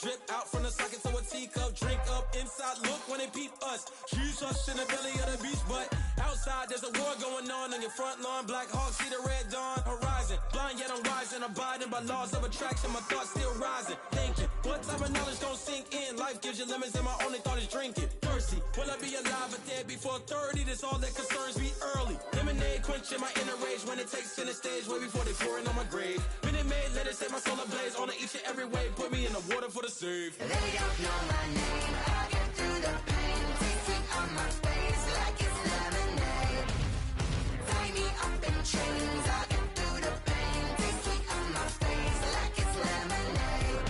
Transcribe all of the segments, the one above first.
drip out from the socket to a teacup. Drink up inside, look when they peep us. Choose us in the belly of the beast, but outside there's a war going on your front lawn. Black Hawk, see the red dawn horizon. Blind yet I'm rising, abiding by laws of attraction. My thoughts still rising, thinking what type of knowledge don't sink in? Life gives you limits and my only thought is drinking. Thirsty, will I be alive or dead before 30? That's all that concerns me early. Lemonade quenching my inner rage when it takes center stage, way before they pouring on my grave. Minute Maid, let it set my soul ablaze on each and every way. Put me in the water for the save. They don't know my name, I get through the pain. Tasting on my face like it's lemonade. Tie me up in chains, I get through the pain. Tasting on my face like it's lemonade.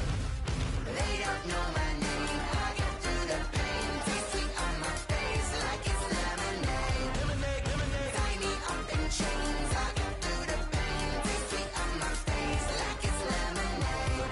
They don't know my name, I get through the pain. Tasting on my face like it's lemonade. Lemonade, lemonade. Tie me up in chains, I get through the pain. Tasting on my face like it's lemonade.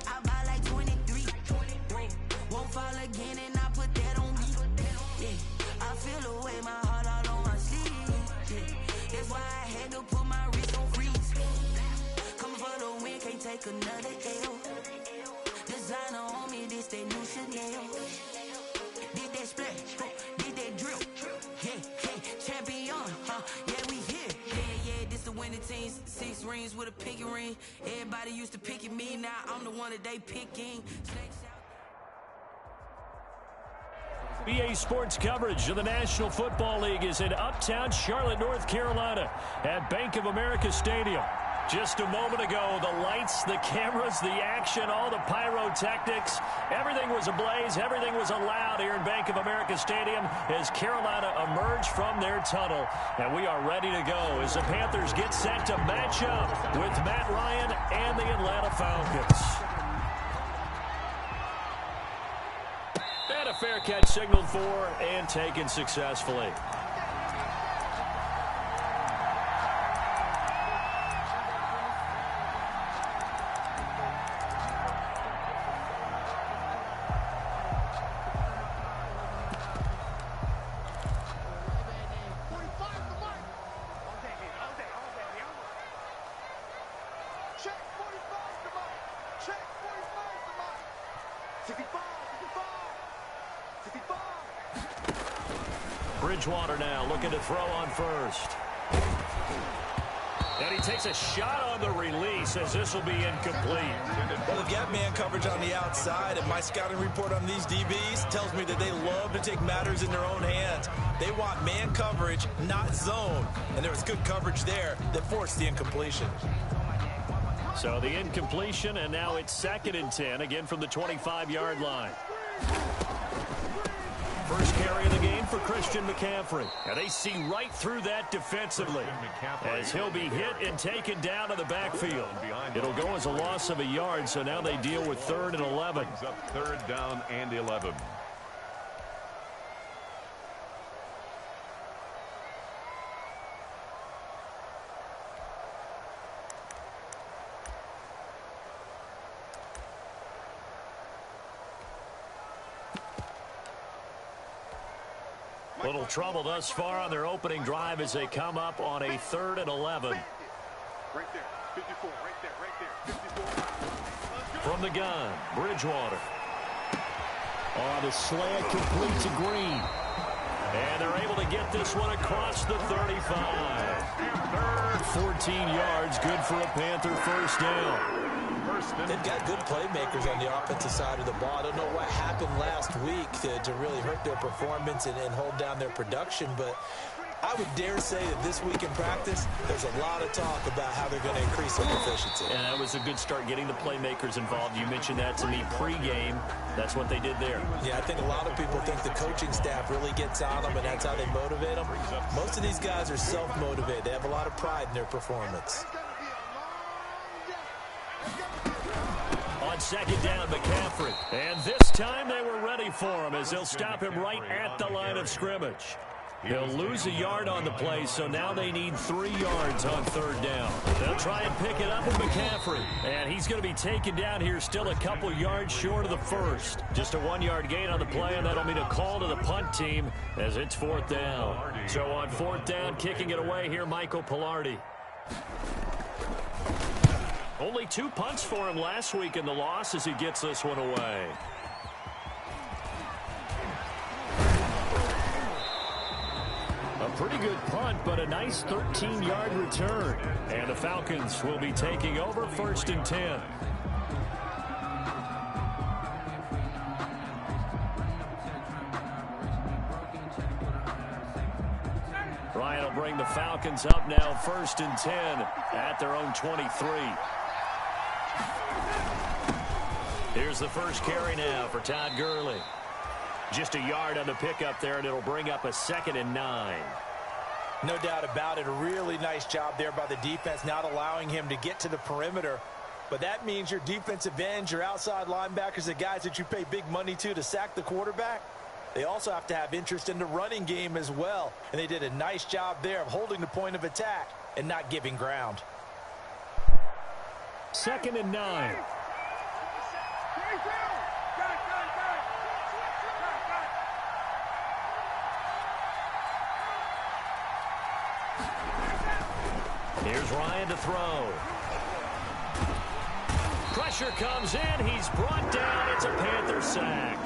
I buy like 23. Won't fall again and I put that on me. Yeah, I feel the way my heart all on my sleeve. Yeah, that's why I had to put my wrist on freeze. Coming for the win, can't take another L. Designer on me, this that new Chanel. Did that splash, did that drip. Yeah, champion, yeah, we here. Yeah, this the winning team. 6 rings with a pinky ring. Everybody used to pick at me, now I'm the one that they picking. BA Sports coverage of the National Football League is in uptown Charlotte, North Carolina at Bank of America Stadium. Just a moment ago, the lights, the cameras, the action, all the pyrotechnics, everything was ablaze, everything was allowed here in Bank of America Stadium as Carolina emerged from their tunnel. And we are ready to go as the Panthers get set to match up with Matt Ryan and the Atlanta Falcons. And a fair catch signaled for and taken successfully. Bridgewater now looking to throw on first. And he takes a shot on the release as this will be incomplete. Well, they've got man coverage on the outside, and my scouting report on these DBs tells me that they love to take matters in their own hands. They want man coverage, not zone. And there was good coverage there that forced the incompletion. So the incompletion, and now it's 2nd and 10, again from the 25-yard line. First carry of the game for Christian McCaffrey. And they see right through that defensively as he'll be hit and taken down to the backfield. It'll go as a loss of a yard, so now they deal with 3rd and 11. Up 3rd down and 11. Little trouble thus far on their opening drive as they come up on a 3rd and 11. Right there, 54, right there, 54. From the gun, Bridgewater. On the slant, complete to Green. And they're able to get this one across the 35. 14 yards, good for a Panther first down. They've got good playmakers on the offensive side of the ball. I don't know what happened last week to really hurt their performance and hold down their production, but I would dare say that this week in practice, there's a lot of talk about how they're going to increase their proficiency. And that was a good start getting the playmakers involved. You mentioned that to me pregame. That's what they did there. Yeah, I think a lot of people think the coaching staff really gets on them, and that's how they motivate them. Most of these guys are self-motivated. They have a lot of pride in their performance. On second down, McCaffrey. And this time they were ready for him as they'll stop him right at the line of scrimmage. They'll lose a yard on the play, so now they need 3 yards on third down. They'll try and pick it up with McCaffrey. And he's going to be taken down here, still a couple yards short of the first. Just a 1-yard gain on the play, and that'll mean a call to the punt team as it's fourth down. So on fourth down, kicking it away here, Michael Pilardi. Only 2 punts for him last week in the loss as he gets this one away. A pretty good punt, but a nice 13-yard return. And the Falcons will be taking over first and 10. Ryan will bring the Falcons up now first and 10 at their own 23. Here's the first carry now for Todd Gurley. Just a yard on the pickup there, and it'll bring up a 2nd and 9. No doubt about it. A really nice job there by the defense, not allowing him to get to the perimeter. But that means your defensive ends, your outside linebackers, the guys that you pay big money to sack the quarterback, they also have to have interest in the running game as well. And they did a nice job there of holding the point of attack and not giving ground. 2nd and 9. Here's Ryan to throw. Pressure comes in. He's brought down. It's a Panther sack.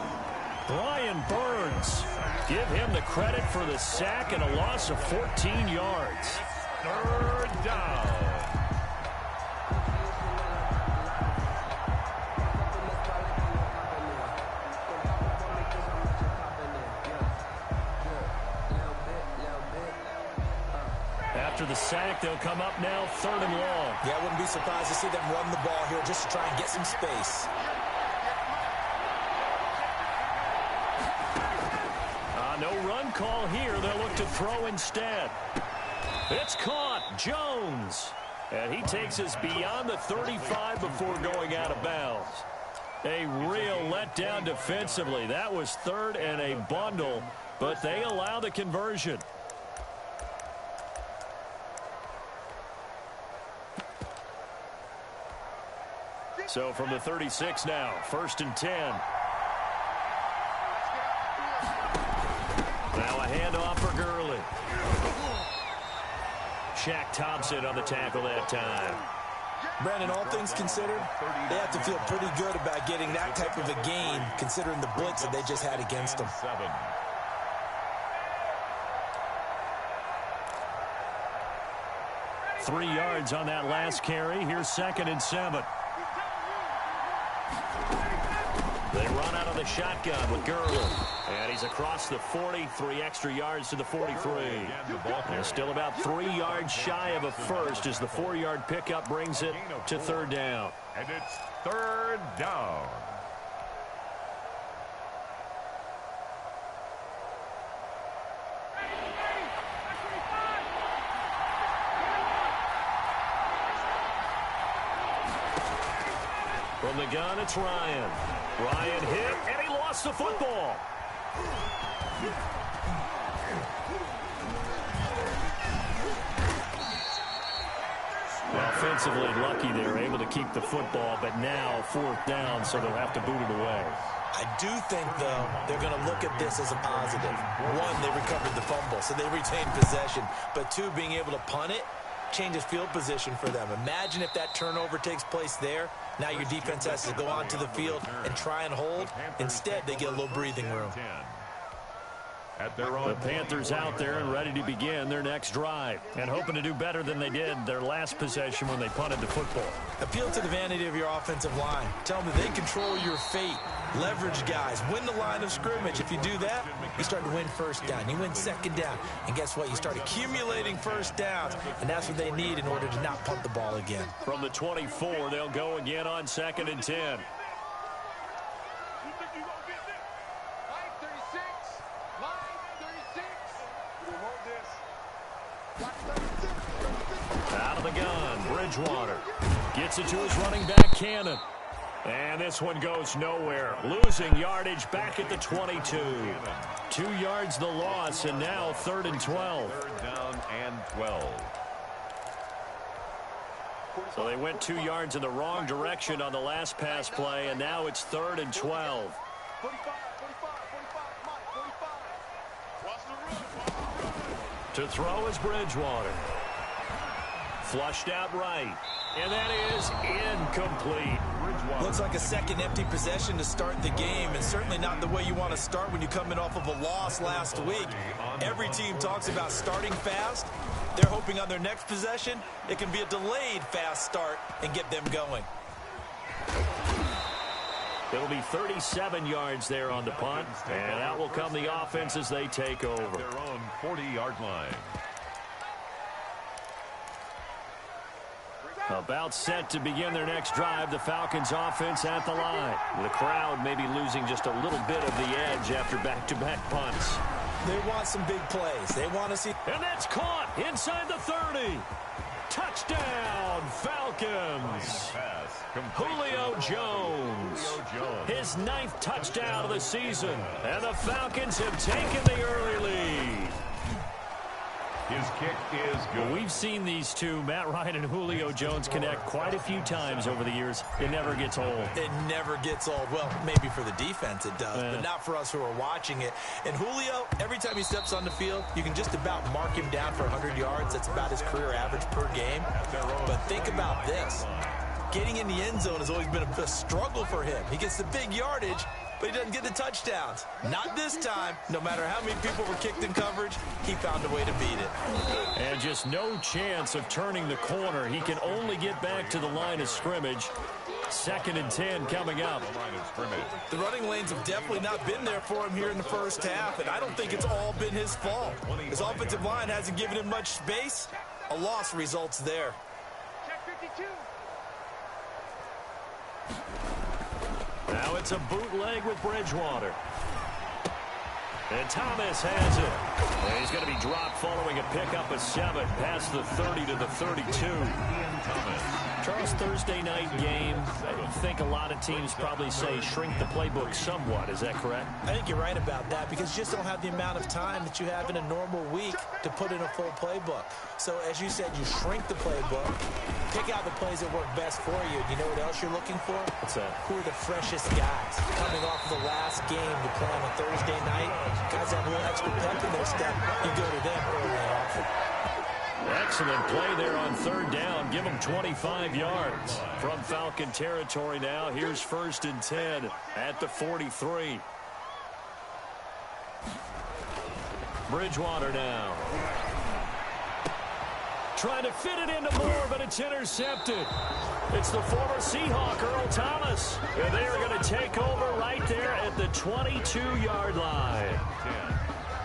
Brian Burns. Give him the credit for the sack and a loss of 14 yards. Third down. After the sack, they'll come up now 3rd and long. Yeah, I wouldn't be surprised to see them run the ball here just to try and get some space. No run call here. They'll look to throw instead. It's caught. Jones. And he takes us beyond the 35 before going out of bounds. A real letdown defensively. That was 3rd and a bundle, but they allow the conversion. So from the 36 now, 1st and 10. Now a handoff for Gurley. Shaq Thompson on the tackle that time. Brandon, all things considered, they have to feel pretty good about getting that type of a gain considering the blitz that they just had against them. 3 yards on that last carry. Here's 2nd and 7. They run out of the shotgun with Gurley. And he's across the 40, 3 extra yards to the 43. They're still about 3 yards shy of a first as the 4-yard pickup brings it to 3rd down. And it's 3rd down. From the gun, it's Ryan. Ryan hit, and he lost the football. Offensively lucky they were able to keep the football, but now 4th down, so they'll have to boot it away. I do think, though, they're going to look at this as a positive. 1, they recovered the fumble, so they retained possession. But 2, being able to punt it changes field position for them. Imagine if that turnover takes place there. Now your defense has to go onto the field and try and hold. Instead, they get a little breathing room. The Panthers out there and ready to begin their next drive and hoping to do better than they did their last possession when they punted the football. Appeal to the vanity of your offensive line. Tell them that they control your fate. leverage guys, win the line of scrimmage. If you do that, you start to win first down. You win second down. And guess what? You start accumulating first downs, and that's what they need in order to not punt the ball again. From the 24, they'll go again on 2nd and 10. Out of the gun, Bridgewater gets it to his running back, Cannon. And this one goes nowhere. Losing yardage back at the 22. 2 yards the loss, and now 3rd and 12. 3rd down and 12. So they went 2 yards in the wrong direction on the last pass play, and now it's 3rd and 12. To throw is Bridgewater. Flushed out right. And that is incomplete. Looks like a second empty possession to start the game, and certainly not the way you want to start when you're coming off of a loss last week. Every team talks about starting fast. They're hoping on their next possession it can be a delayed fast start and get them going. It'll be 37 yards there on the punt, and out will come the offense as they take over. Their own 40-yard line. About set to begin their next drive, the Falcons offense at the line. The crowd maybe losing just a little bit of the edge after back-to-back punts. They want some big plays. They want to see. And that's caught inside the 30. Touchdown, Falcons. Julio Jones. His 9th touchdown of the season. And the Falcons have taken the early lead. His kick is good. We've seen these two, Matt Ryan and Julio Jones, connect quite a few times over the years. It never gets old. It never gets old. Well, maybe for the defense it does, but not for us who are watching it. And Julio, every time he steps on the field, you can just about mark him down for 100 yards. That's about his career average per game. But think about this. Getting in the end zone has always been a struggle for him. He gets the big yardage, but he doesn't get the touchdowns. Not this time. No matter how many people were kicked in coverage, he found a way to beat it. And just no chance of turning the corner. He can only get back to the line of scrimmage. 2nd and 10 coming up. The running lanes have definitely not been there for him here in the first half, and I don't think it's all been his fault. His offensive line hasn't given him much space. A loss results there. Now it's a bootleg with Bridgewater. And Thomas has it. And he's going to be dropped following a pickup of 7 past the 30 to the 32. Charles, Thursday night game, I think a lot of teams probably say shrink the playbook somewhat. Is that correct? I think you're right about that because you just don't have the amount of time that you have in a normal week to put in a full playbook. So as you said, you shrink the playbook, pick out the plays that work best for you. You know what else you're looking for? What's that? Who are the freshest guys coming off of the last game to play on a Thursday night? Guys have a little extra pep in their step. You go to them early and often. Excellent play there on 3rd down. Give them 25 yards. From Falcon territory now, here's 1st and 10 at the 43. Bridgewater now. Trying to fit it into Moore, but it's intercepted. It's the former Seahawk, Earl Thomas. And they are going to take over right there at the 22-yard line.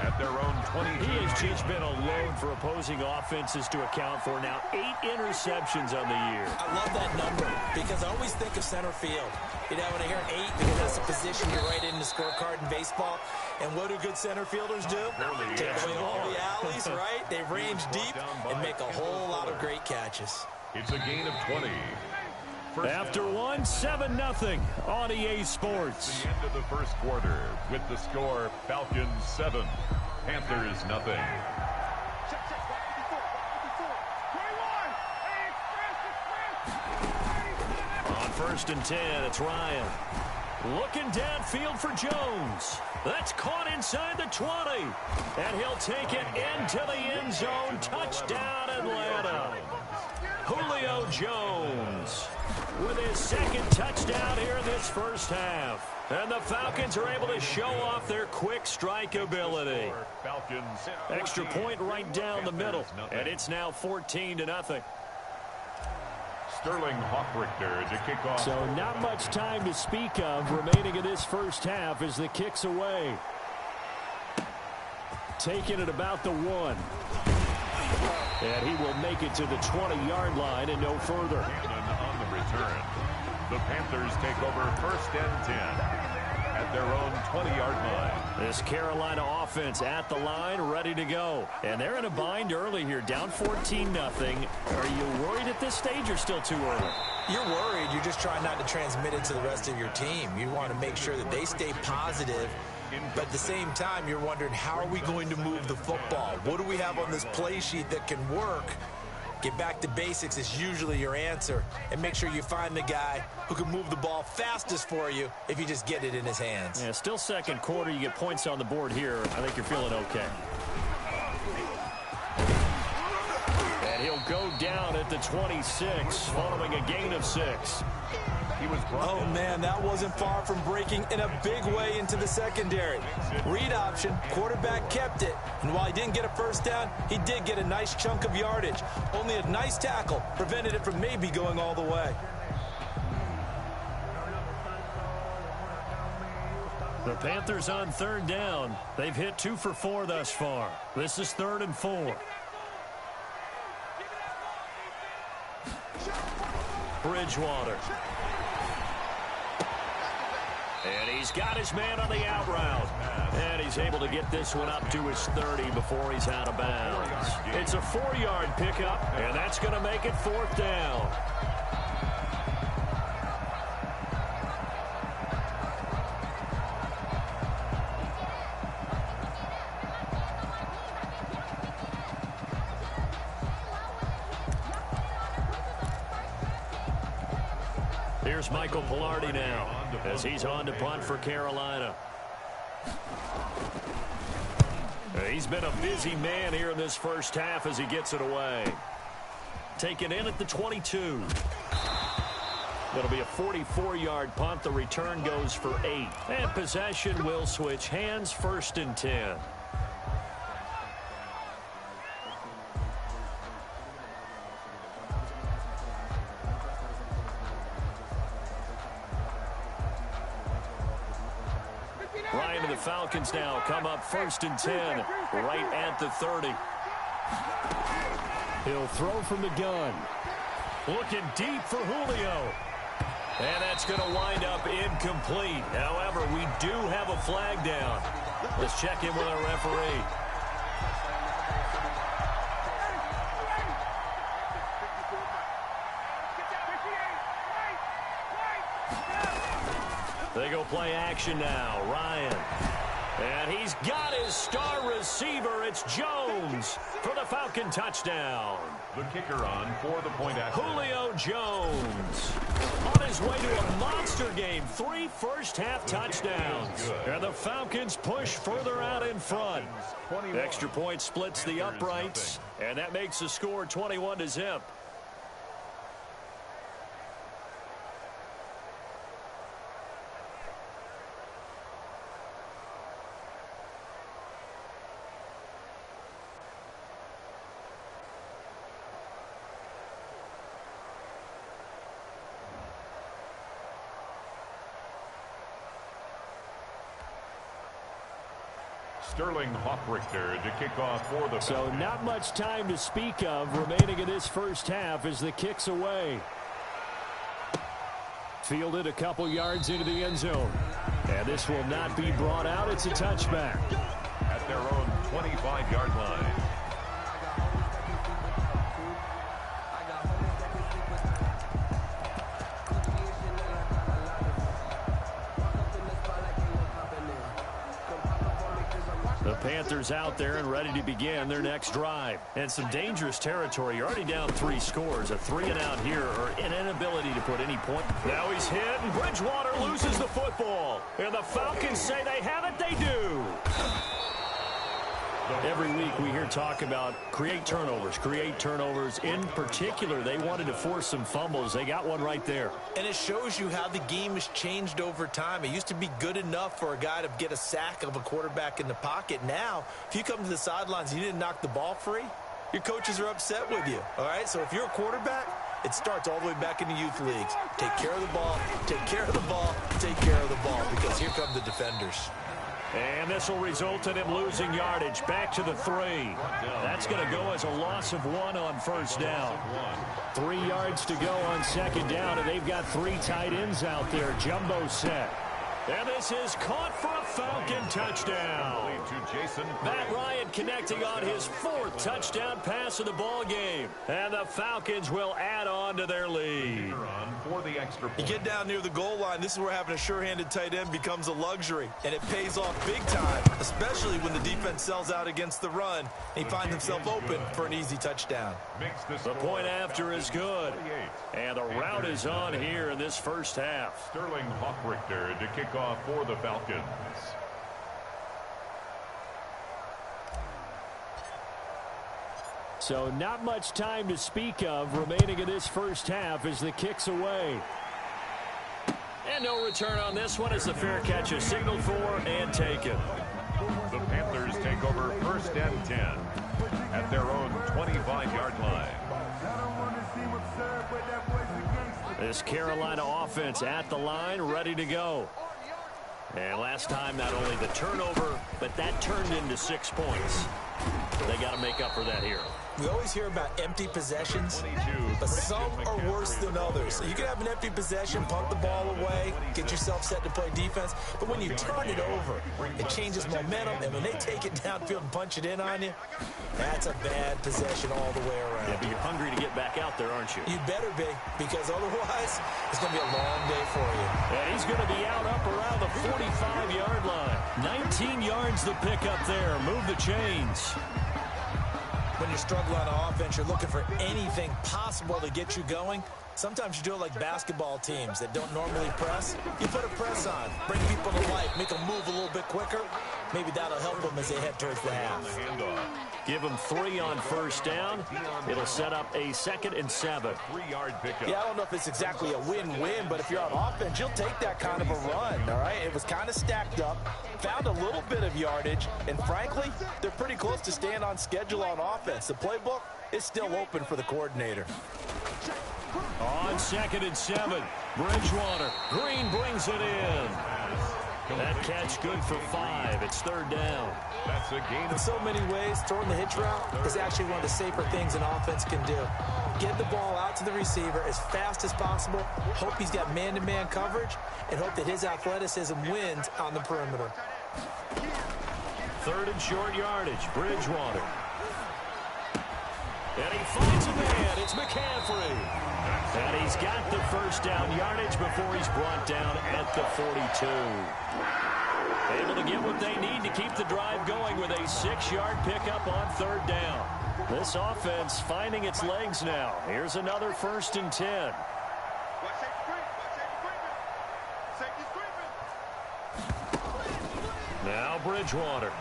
At their own 20. He has just been a load for opposing offenses to account for. Now 8 interceptions on the year. I love that number because I always think of center field. You know, when I hear 8, because that's a position you write in the scorecard in baseball. And what do good center fielders do? Take away all the alleys, right? They range deep and make a whole lot of great catches. It's a gain of 20. After one, 7-0 on EA Sports. The end of the first quarter with the score Falcons 7, Panthers 0. On 1st and 10, it's Ryan. Looking downfield for Jones. That's caught inside the 20. And he'll take it into the end zone. Touchdown, Atlanta. Julio Jones with his 2nd touchdown here in this first half. And the Falcons are able to show off their quick strike ability. Extra point right down the middle. And it's now 14-0. Sterling Hoffrichter to kick off. So not much time to speak of remaining in this first half as the kick's away. Taking it about the 1. And he will make it to the 20-yard line and no further. Cannon on the return. The Panthers take over 1st and 10 at their own 20-yard line. This Carolina offense at the line, ready to go. And they're in a bind early here, down 14-0. Are you worried at this stage or still too early? You're worried. You're just trying not to transmit it to the rest of your team. You want to make sure that they stay positive. But at the same time, you're wondering, how are we going to move the football? What do we have on this play sheet that can work? Get back to basics is usually your answer. And make sure you find the guy who can move the ball fastest for you if you just get it in his hands. Yeah, still second quarter. You get points on the board here. I think you're feeling okay. And he'll go down at the 26 following a gain of 6. He was brought in. Man, that wasn't far from breaking in a big way into the secondary. Read option, quarterback kept it. And while he didn't get a first down, he did get a nice chunk of yardage. Only a nice tackle prevented it from maybe going all the way. The Panthers on 3rd down. They've hit 2 for 4 thus far. This is 3rd and 4. Bridgewater. And he's got his man on the out route. And he's able to get this one up to his 30 before he's out of bounds. It's a 4-yard pickup, and that's going to make it 4th down. Here's Michael Pilardi now as he's on to punt for Carolina. He's been a busy man here in this first half as he gets it away. Taken in at the 22. It'll be a 44-yard punt. The return goes for 8. And possession will switch hands, 1st and 10. Falcons now come up 1st and 10 right at the 30. He'll throw from the gun. Looking deep for Julio. And that's going to wind up incomplete. However, we do have a flag down. Let's check in with our referee. They go play action now. Ryan. And he's got his star receiver. It's Jones for the Falcon touchdown. The kicker on for the point after. Julio Jones on his way to a monster game. 3 first-half touchdowns. And the Falcons push further out in front. Extra point splits the uprights. And that makes the score 21-0. Sterling Hoffrichter to kick off for the Falcons. So not much time to speak of remaining in this first half as the kick's away. Fielded a couple yards into the end zone. And this will not be brought out. It's a touchback. At their own 25-yard line. Panthers out there and ready to begin their next drive. And some dangerous territory. You're already down 3 scores. A 3-and-out here or an inability to put any point. Now he's hit, and Bridgewater loses the football. And the Falcons say they have it. They do. Every week we hear talk about create turnovers. In particular, they wanted to force some fumbles. They got one right there. And it shows you how the game has changed over time. It used to be good enough for a guy to get a sack of a quarterback in the pocket. Now, if you come to the sidelines and you didn't knock the ball free, your coaches are upset with you. All right, so if you're a quarterback, It starts all the way back in the youth leagues. Take care of the ball, take care of the ball, take care of the ball, because here come the defenders. And this will result in him losing yardage. Back to the 3. That's going to go as a loss of 1 on first down. 3 yards to go on second down, and they've got 3 tight ends out there. Jumbo set. And this is caught for a Falcon touchdown. Matt Ryan connecting on his 4th touchdown pass of the ball game. And the Falcons will add on to their lead. You get down near the goal line, this is where having a sure-handed tight end becomes a luxury. And it pays off big time, especially when the defense sells out against the run. And he finds himself open for an easy touchdown. The point after is good. And the route is on here in this first half. Sterling Hawkrichter to kick off for the Falcons. So not much time to speak of remaining in this first half as the kick's away. And no return on this one as the fair catch is signaled for and taken. The Panthers take over 1st and 10 at their own 25-yard line. This Carolina offense at the line, ready to go. And last time, not only the turnover, but that turned into 6 points. They got to make up for that here. We always hear about empty possessions, but some are worse than others. You can have an empty possession, punt the ball away, get yourself set to play defense, but when you turn it over, it changes momentum, and when they take it downfield and punch it in on you, that's a bad possession all the way around. Yeah, but you're hungry to get back out there, aren't you? You better be, because otherwise, it's going to be a long day for you. And he's going to be out up around the 45-yard line. 19 yards to pick up there. Move the chains. When you're struggling on offense, you're looking for anything possible to get you going. Sometimes you do it like basketball teams that don't normally press. You put a press on, bring people to life, make them move a little bit quicker. Maybe that'll help them as they head towards the half. Give them 3 on first down. It'll set up a 2nd and 7. 3-yard pickup. Yeah, I don't know if it's exactly a win-win, but if you're on offense, you'll take that kind of a run, all right? It was kind of stacked up, found a little bit of yardage, and frankly, they're pretty close to staying on schedule on offense. The playbook is still open for the coordinator. On 2nd and 7, Bridgewater. Green brings it in. That catch good for 5. It's 3rd down. That's a gain. In so many ways, throwing the hitch route is actually one of the safer things an offense can do. Get the ball out to the receiver as fast as possible, hope he's got man-to-man coverage, and hope that his athleticism wins on the perimeter. 3rd and short yardage, Bridgewater. And he finds a man. It's McCaffrey. And he's got the first down yardage before he's brought down at the 42. Able to get what they need to keep the drive going with a 6-yard pickup on 3rd down. This offense finding its legs now. Here's another 1st and 10. Now Bridgewater.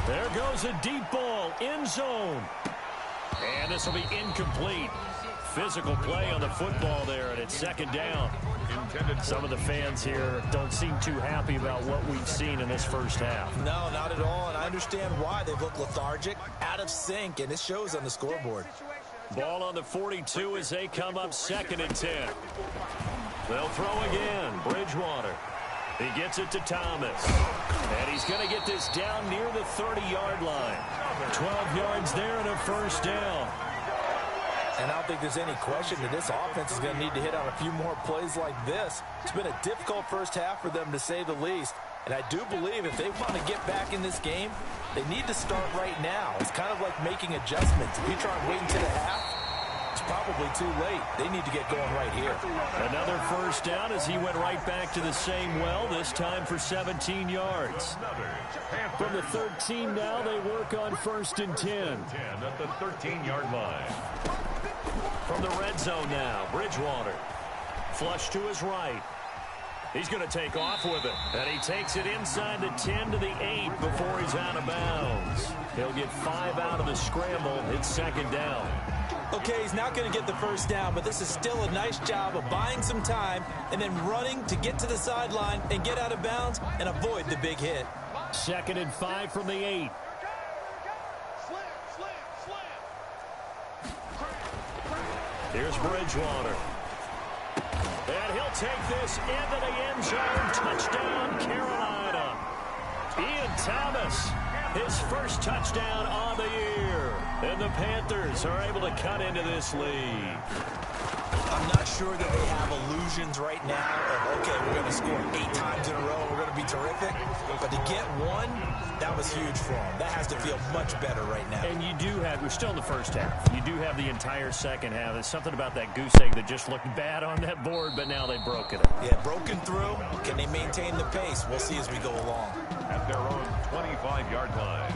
There goes a deep ball, end zone. And this will be incomplete. Physical play on the football there, and it's 2nd down. Some of the fans here don't seem too happy about what we've seen in this first half. No, not at all, and I understand why. They look lethargic, out of sync, and it shows on the scoreboard. Ball on the 42 as they come up 2nd and 10. They'll throw again. Bridgewater. He gets it to Thomas. And he's going to get this down near the 30-yard line. 12 yards there and a 1st down. And I don't think there's any question that this offense is going to need to hit on a few more plays like this. It's been a difficult first half for them, to say the least. And I do believe if they want to get back in this game, they need to start right now. It's kind of like making adjustments. If you try and wait until the half, it's probably too late. They need to get going right here. Another 1st down as he went right back to the same well, this time for 17 yards. From the 13 now, they work on 1st and 10. At the 13-yard line. From the red zone now, Bridgewater. Flush to his right. He's going to take off with it. And he takes it inside the 10 to the 8 before he's out of bounds. He'll get 5 out of the scramble. It's 2nd down. Okay, he's not going to get the 1st down, but this is still a nice job of buying some time and then running to get to the sideline and get out of bounds and avoid the big hit. 2nd and 5 from the 8. Here's Bridgewater. And he'll take this into the end zone. Touchdown, Carolina. Ian Thomas, his first touchdown on the year. And the Panthers are able to cut into this lead. I'm not sure that they have illusions right now of, okay, we're going to score 8 times in a row, we're going to be terrific. But to get one, that was huge for them. That has to feel much better right now. And you do have, we're still in the first half. You do have the entire second half. There's something about that goose egg that just looked bad on that board, but now they've broken it. Yeah, broken through. Can they maintain the pace? We'll see as we go along. At their own 25-yard line.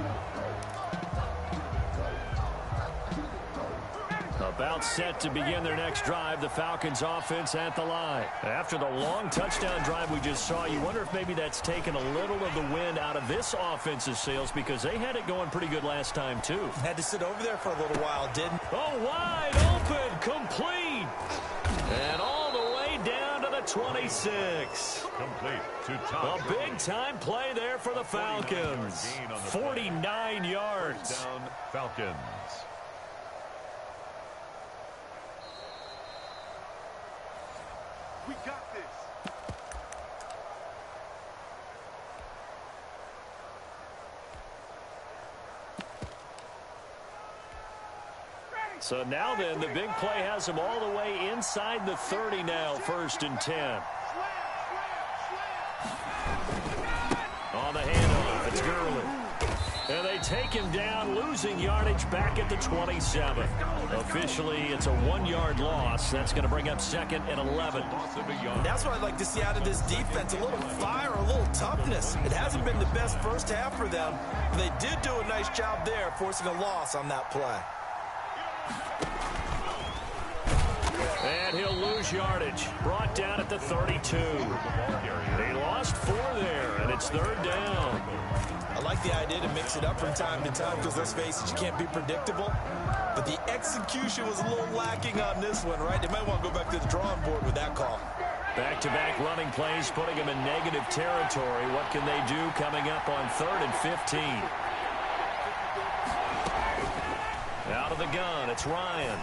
About set to begin their next drive, the Falcons offense at the line. After the long touchdown drive we just saw, you wonder if maybe that's taken a little of the wind out of this offense's sails because they had it going pretty good last time too. Had to sit over there for a little while, didn't? Oh, wide open, complete. And all the way down to the 26. Complete to Tom. A big-time play there for the Falcons. 49 yards. Down Falcons. We got this. So now then, the big play has them all the way inside the 30 now, 1st and 10. On the handoff, it's Gurley. And they take him down, losing yardage back at the 27. Officially, it's a 1-yard loss. That's going to bring up 2nd and 11. That's what I'd like to see out of this defense. A little fire, a little toughness. It hasn't been the best first half for them. But they did do a nice job there, forcing a loss on that play. And he'll lose yardage. Brought down at the 32. They lost 4 there, and it's 3rd down. I like the idea to mix it up from time to time because, let's face it, you can't be predictable. But the execution was a little lacking on this one, right? They might want to go back to the drawing board with that call. Back-to-back running plays, putting them in negative territory. What can they do coming up on 3rd and 15? Out of the gun, it's Ryan.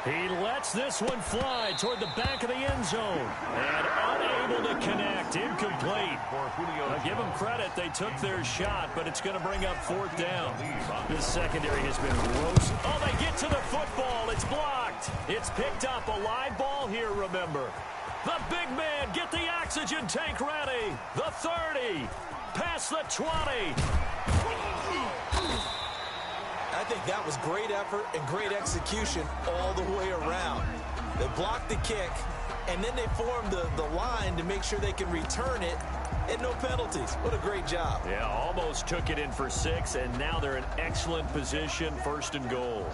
He lets this one fly toward the back of the end zone. And unable to connect. Incomplete. Now, give them credit. They took their shot, but it's going to bring up 4th down. This secondary has been roasted. Oh, they get to the football. It's blocked. It's picked up. A live ball here, remember. The big man, get the oxygen tank ready. The 30. Past the 20. I think that was great effort and great execution all the way around. They blocked the kick, and then they formed the line to make sure they can return it, and no penalties. What a great job. Yeah, almost took it in for 6, and now they're in excellent position, 1st and goal.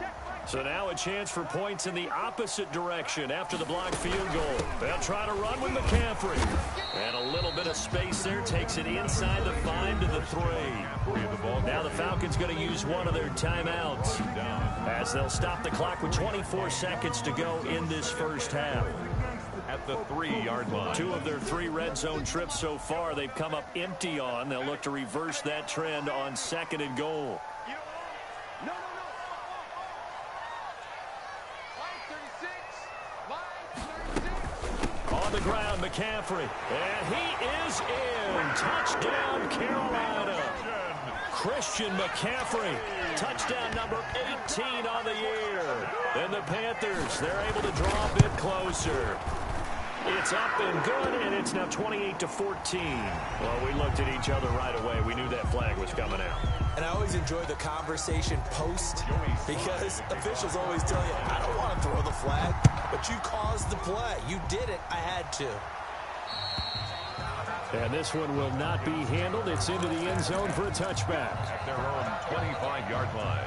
So now a chance for points in the opposite direction after the blocked field goal. They'll try to run with McCaffrey. And a little bit of space there takes it inside the 5 to the 3. Now the Falcons going to use one of their timeouts as they'll stop the clock with 24 seconds to go in this first half. At the 3-yard line. 2 of their 3 red zone trips so far they've come up empty on. They'll look to reverse that trend on 2nd and goal. On the ground, McCaffrey. And he is in. Touchdown, Carolina. Christian McCaffrey. Touchdown number 18 on the year. And the Panthers, they're able to draw a bit closer. It's up and good, and it's now 28-14. Well, we looked at each other right away. We knew that flag was coming out. And I always enjoy the conversation post because officials always tell you, I don't want to throw the flag, but you caused the play. You did it. I had to. And this one will not be handled. It's into the end zone for a touchback. At their own 25-yard line.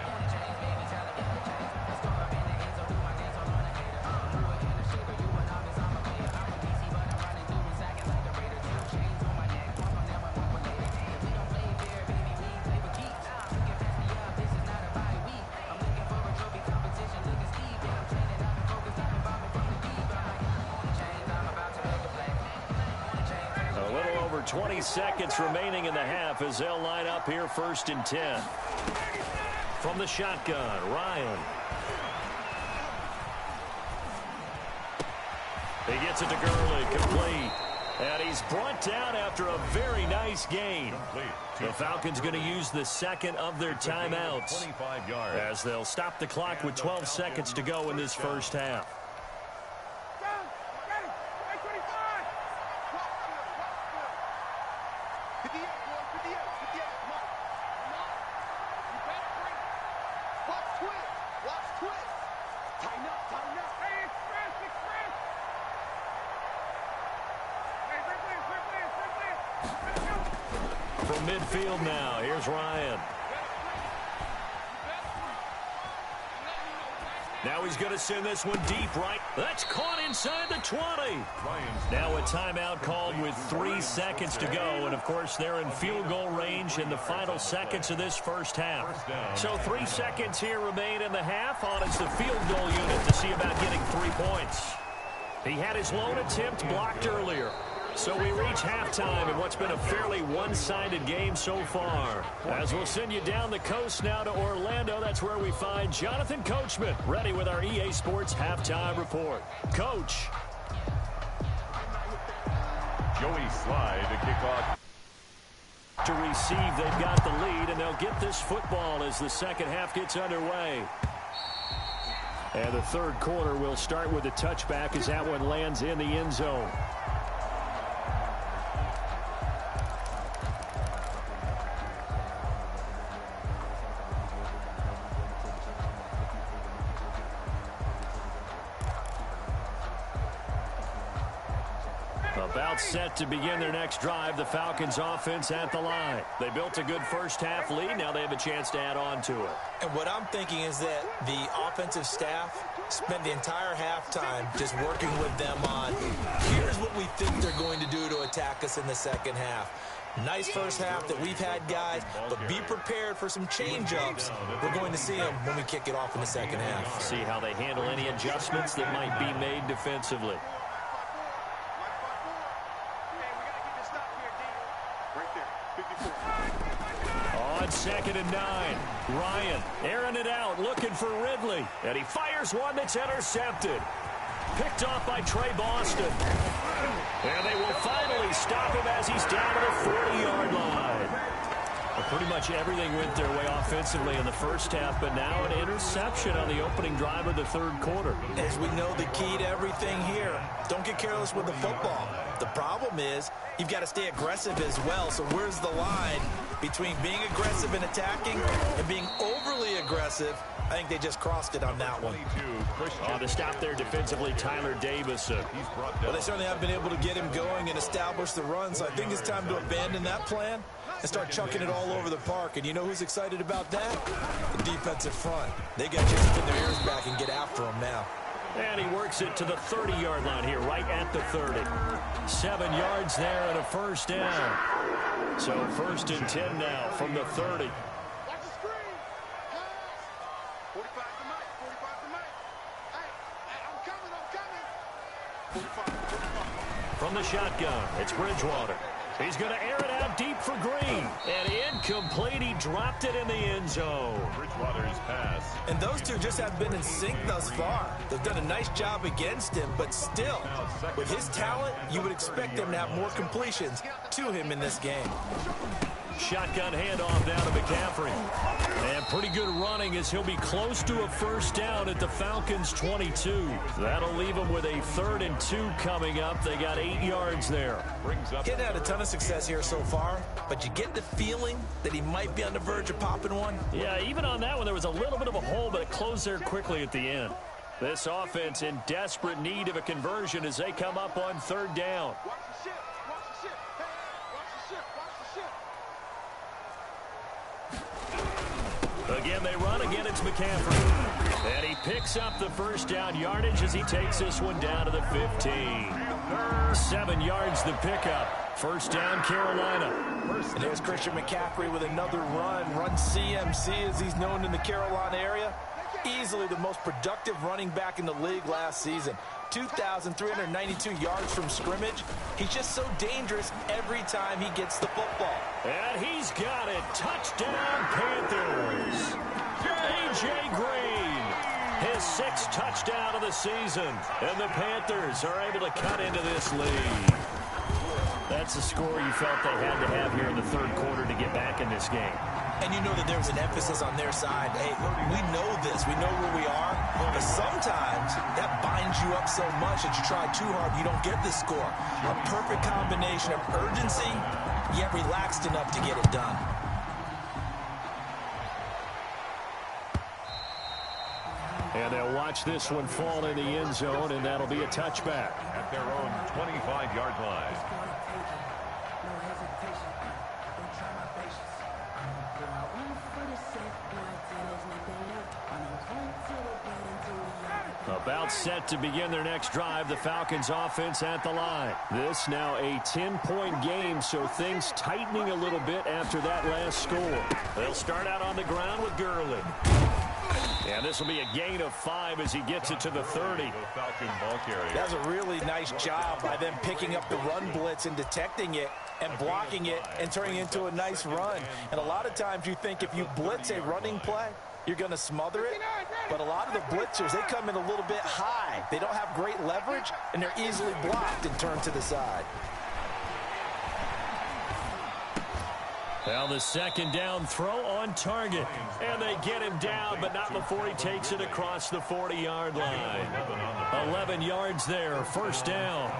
A little over 20 seconds remaining in the half as they'll line up here 1st and 10. From the shotgun, Ryan. He gets it to Gurley, complete. And he's brought down after a very nice gain. The Falcons going to use the second of their timeouts as they'll stop the clock with 12 seconds to go in this first half. From midfield now, here's Ryan. Now he's going to send this one deep right. That's caught inside the 20. Now a timeout called with 3 seconds to go. And, of course, they're in field goal range in the final seconds of this first half. So 3 seconds here remain in the half. On is the field goal unit to see about getting 3 points. He had his lone attempt blocked earlier. So we reach halftime in what's been a fairly one-sided game so far. As we'll send you down the coast now to Orlando, that's where we find Jonathan Coachman, ready with our EA Sports Halftime Report. Coach. Joey Slye to kick off. To receive, they've got the lead, and they'll get this football as the second half gets underway. And the third quarter will start with a touchback as that one lands in the end zone. About set to begin their next drive, the Falcons offense at the line. They built a good first half lead. Now they have a chance to add on to it. And what I'm thinking is that the offensive staff spent the entire halftime just working with them on, here's what we think they're going to do to attack us in the second half. Nice first half that we've had, guys, but be prepared for some change-ups. We're going to see them when we kick it off in the second half. See how they handle any adjustments that might be made defensively. On 2nd and 9, Ryan airing it out, looking for Ridley, and he fires one that's intercepted. Picked off by Trey Boston. And they will finally stop him as he's down to the 40-yard line. Well, pretty much everything went their way offensively in the first half, but now an interception on the opening drive of the third quarter. As we know, the key to everything here, don't get careless with the football. The problem is you've got to stay aggressive as well. So where's the line between being aggressive and attacking and being overly aggressive? I think they just crossed it on that one. To stop there defensively, Tyler Davis. Well, they certainly haven't been able to get him going and establish the run, so I think it's time to abandon that plan and start chucking it all over the park. And you know who's excited about that? The defensive front. They got to pin their ears back and get after him now. And he works it to the 30-yard line here, right at the 30. 7 yards there and a first down. So 1st and 10 now from the 30. From the shotgun, it's Bridgewater. He's going to air it out deep for Green. And incomplete. He dropped it in the end zone. Bridgewater's pass. And those two just have been in sync thus far. They've done a nice job against him, but still, with his talent, you would expect them to have more completions to him in this game. Shotgun handoff down to McCaffrey. And pretty good running as he'll be close to a first down at the Falcons' 22. That'll leave them with a 3rd and 2 coming up. They got 8 yards there. Getting had a ton of success here so far, but you get the feeling that he might be on the verge of popping one. Yeah, even on that one, there was a little bit of a hole, but it closed there quickly at the end. This offense in desperate need of a conversion as they come up on 3rd down. Again, they run. Again, it's McCaffrey. And he picks up the first down yardage as he takes this one down to the 15. 7 yards the pickup. First down, Carolina. And there's Christian McCaffrey with another run CMC as he's known in the Carolina area. Easily the most productive running back in the league last season. 2,392 yards from scrimmage. He's just so dangerous every time he gets the football. And he's got it. Touchdown, Panthers. A.J. Green. His 6th touchdown of the season. And the Panthers are able to cut into this lead. That's the score you felt they had to have here in the third quarter to get back in this game. And you know that there was an emphasis on their side. Hey, we know this. We know where we are. But sometimes that binds you up so much that you try too hard, you don't get this score. A perfect combination of urgency, yet relaxed enough to get it done. And they'll watch this one fall in the end zone, and that'll be a touchback. At their own 25-yard line. About set to begin their next drive, the Falcons offense at the line. This now a 10-point game, so things tightening a little bit after that last score. They'll start out on the ground with Gurley. And this will be a gain of 5 as he gets it to the 30. That's a really nice job by them picking up the run blitz and detecting it and blocking it and turning it into a nice run. And a lot of times you think if you blitz a running play, you're going to smother it. But a lot of the blitzers, they come in a little bit high. They don't have great leverage, and they're easily blocked and turned to the side. Well, the second down throw on target. And they get him down, but not before he takes it across the 40-yard line. 11 yards there, first down.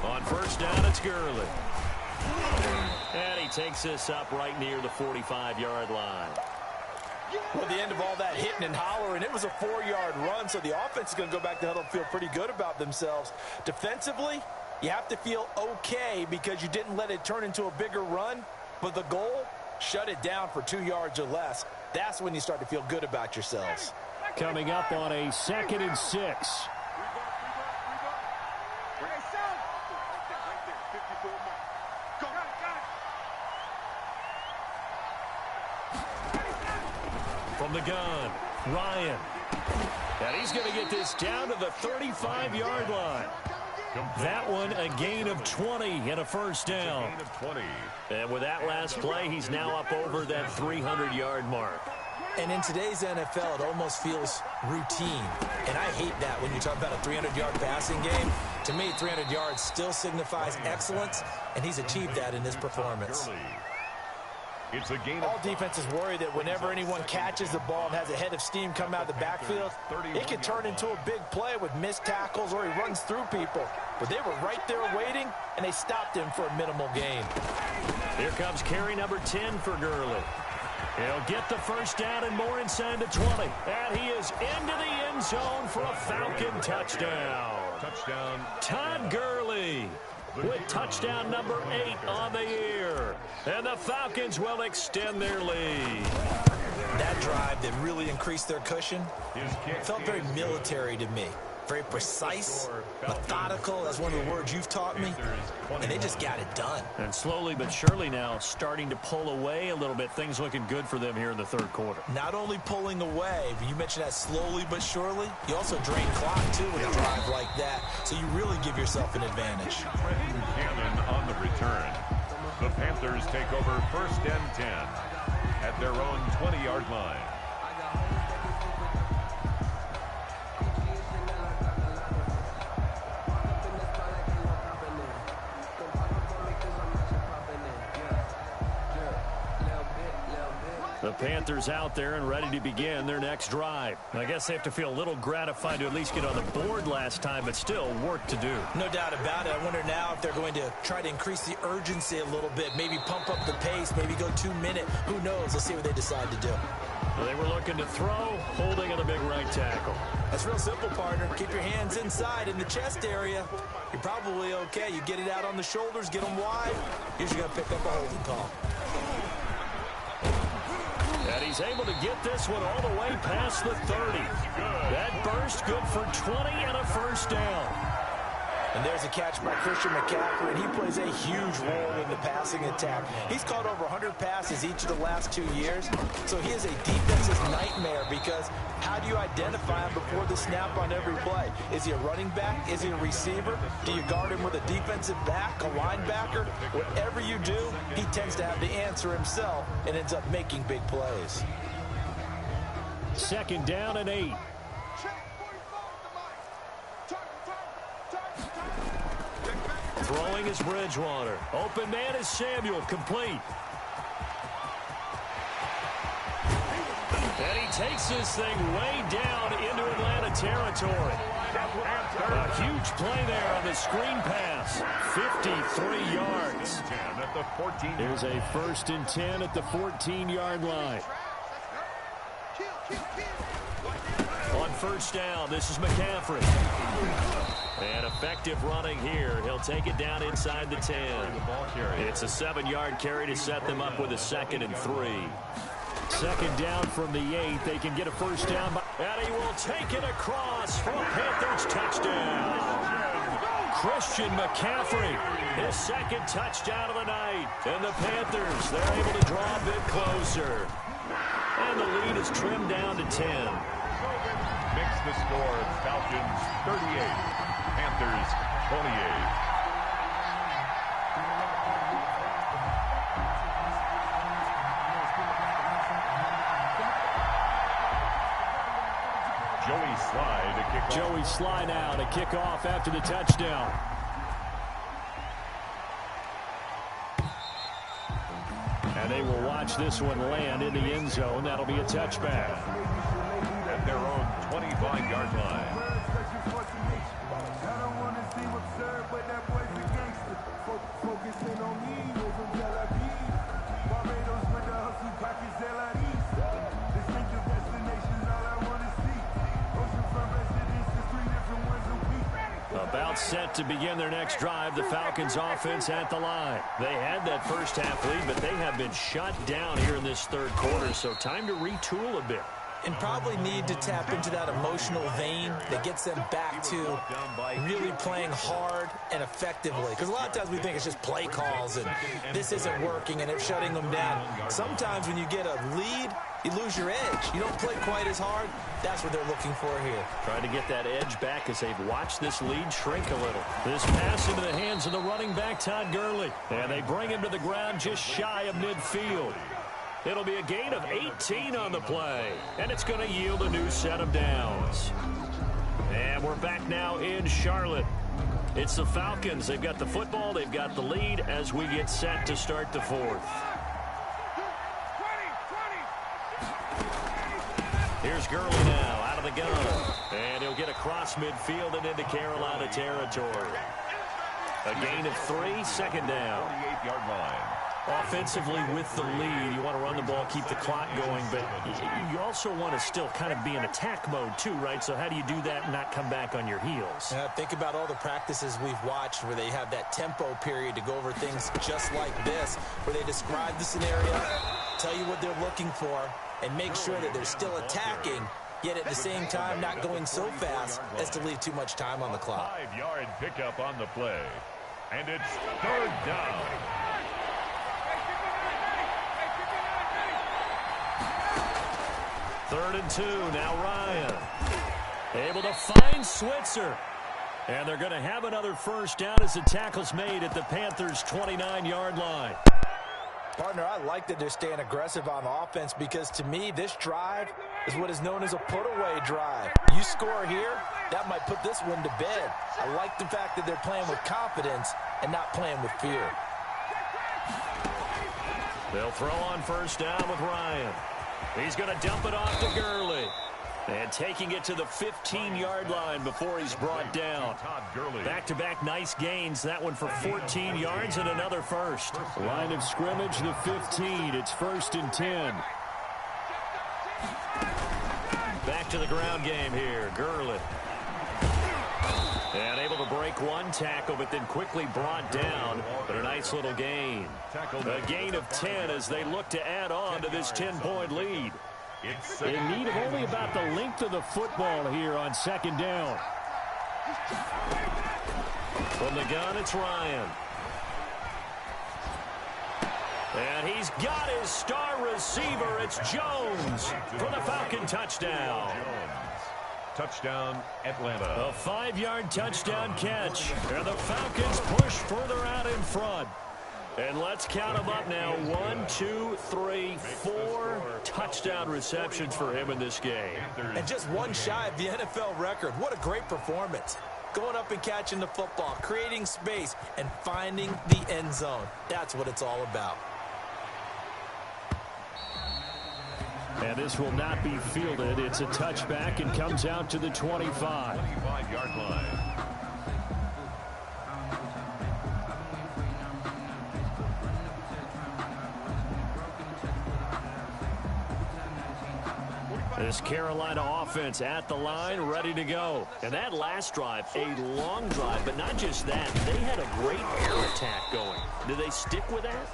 On first down, it's Gurley. And he takes this up right near the 45-yard line. Well, at the end of all that hitting and hollering, it was a 4-yard run, so the offense is going to go back to huddle and feel pretty good about themselves. Defensively, you have to feel okay because you didn't let it turn into a bigger run, but the goal, shut it down for 2 yards or less. That's when you start to feel good about yourselves. Coming up on a 2nd and 6. From the gun, Ryan. And he's going to get this down to the 35-yard line. That one a gain of 20 and a first down. And with that last play, he's now up over that 300-yard mark. And in today's NFL, it almost feels routine. And I hate that when you talk about a 300-yard passing game. To me, 300 yards still signifies excellence, and he's achieved that in this performance. It's a gain. All defenses worry that whenever anyone catches the ball and has a head of steam come out of the backfield, it can turn into a big play with missed tackles or he runs through people. But they were right there waiting, and they stopped him for a minimal gain. Here comes carry number 10 for Gurley. He'll get the first down and more inside the 20. And he is into the end zone for a Falcon touchdown. Touchdown. Todd Gurley with touchdown number 8 on the year. And the Falcons will extend their lead. That drive that really increased their cushion felt very military to me. Very precise, methodical, that's one of the words you've taught me, and they just got it done. And slowly but surely now starting to pull away a little bit. Things looking good for them here in the third quarter. Not only pulling away, but you mentioned that slowly but surely, you also drain clock too with a drive like that, so you really give yourself an advantage. Cannon on the return. The Panthers take over 1st and 10 at their own 20-yard line. The Panthers out there and ready to begin their next drive. I guess they have to feel a little gratified to at least get on the board last time, but still work to do. No doubt about it. I wonder now if they're going to try to increase the urgency a little bit, maybe pump up the pace, maybe go 2-minute. Who knows? Let's see what they decide to do. Well, they were looking to throw, holding on the big right tackle. That's real simple, partner. Keep your hands inside in the chest area. You're probably okay. You get it out on the shoulders, get them wide. Usually going to pick up a holding call. And he's able to get this one all the way past the 30. That burst good for 20 and a first down. And there's a catch by Christian McCaffrey, and he plays a huge role in the passing attack. He's caught over 100 passes each of the last 2 years, so he is a defensive nightmare because how do you identify him before the snap on every play? Is he a running back? Is he a receiver? Do you guard him with a defensive back, a linebacker? Whatever you do, he tends to have the answer himself and ends up making big plays. 2nd down and 8. Throwing is Bridgewater. Open man is Samuel. Complete. And he takes this thing way down into Atlanta territory. A huge play there on the screen pass. 53 yards. Here's a 1st and 10 at the 14-yard line. On 1st down, this is McCaffrey. And effective running here. He'll take it down inside the 10. It's a 7-yard carry to set them up with a 2nd and 3. 2nd down from the 8. They can get a 1st down. And he will take it across for a Panthers touchdown. Christian McCaffrey, his 2nd touchdown of the night. And the Panthers, they're able to draw a bit closer. And the lead is trimmed down to 10. Makes the score Falcons 38, Panthers 28. Joey Sly now to kick off after the touchdown. And they will watch this one land in the end zone. That'll be a touchback. At their own 25-yard line. About set to begin their next drive, the Falcons offense at the line. They had that first half lead, but they have been shut down here in this 3rd quarter, so time to retool a bit. And probably need to tap into that emotional vein that gets them back to really playing hard and effectively. Because a lot of times we think it's just play calls and this isn't working and it's shutting them down. Sometimes when you get a lead, you lose your edge. You don't play quite as hard. That's what they're looking for here. Trying to get that edge back as they've watched this lead shrink a little. This pass into the hands of the running back, Todd Gurley. And they bring him to the ground just shy of midfield. It'll be a gain of 18 on the play. And it's going to yield a new set of downs. And we're back now in Charlotte. It's the Falcons. They've got the football. They've got the lead as we get set to start the 4th. Here's Gurley now out of the gun. And he'll get across midfield and into Carolina territory. A gain of 3, 2nd down. 48-yard line. Offensively with the lead, you want to run the ball, keep the clock going, but you also want to still kind of be in attack mode too, right? So how do you do that and not come back on your heels? Think about all the practices we've watched where they have that tempo period to go over things just like this, where they describe the scenario, tell you what they're looking for, and make sure that they're still attacking, yet at the same time not going so fast as to leave too much time on the clock. 5-yard pickup on the play. And it's 3rd down. 3rd and 2. Now Ryan able to find Switzer. And they're going to have another 1st down as the tackle's made at the Panthers' 29-yard line. Partner, I like that they're staying aggressive on offense because to me this drive is what is known as a put-away drive. You score here, that might put this one to bed. I like the fact that they're playing with confidence and not playing with fear. They'll throw on 1st down with Ryan. He's going to dump it off to Gurley. And taking it to the 15-yard line before he's brought down. Back-to-back nice gains. That one for 14 yards and another 1st. Line of scrimmage, the 15. It's 1st and 10. Back to the ground game here. Gurley. And able to break one tackle, but then quickly brought down. But a nice little gain. A gain of 10 as they look to add on to this 10-point lead. In need of only about the length of the football here on 2nd down. From the gun, it's Ryan. And he's got his star receiver. It's Jones for the Falcon touchdown. Touchdown, Atlanta. A 5-yard touchdown catch. And the Falcons push further out in front. And let's count them up now. 1, 2, 3, 4 touchdown receptions for him in this game. And just one shy of the NFL record. What a great performance. Going up and catching the football, creating space, and finding the end zone. That's what it's all about. And this will not be fielded. It's a touchback and comes out to the 25. 25-yard line. This Carolina offense at the line, ready to go. And that last drive, a long drive, but not just that. They had a great air attack going. Do they stick with that?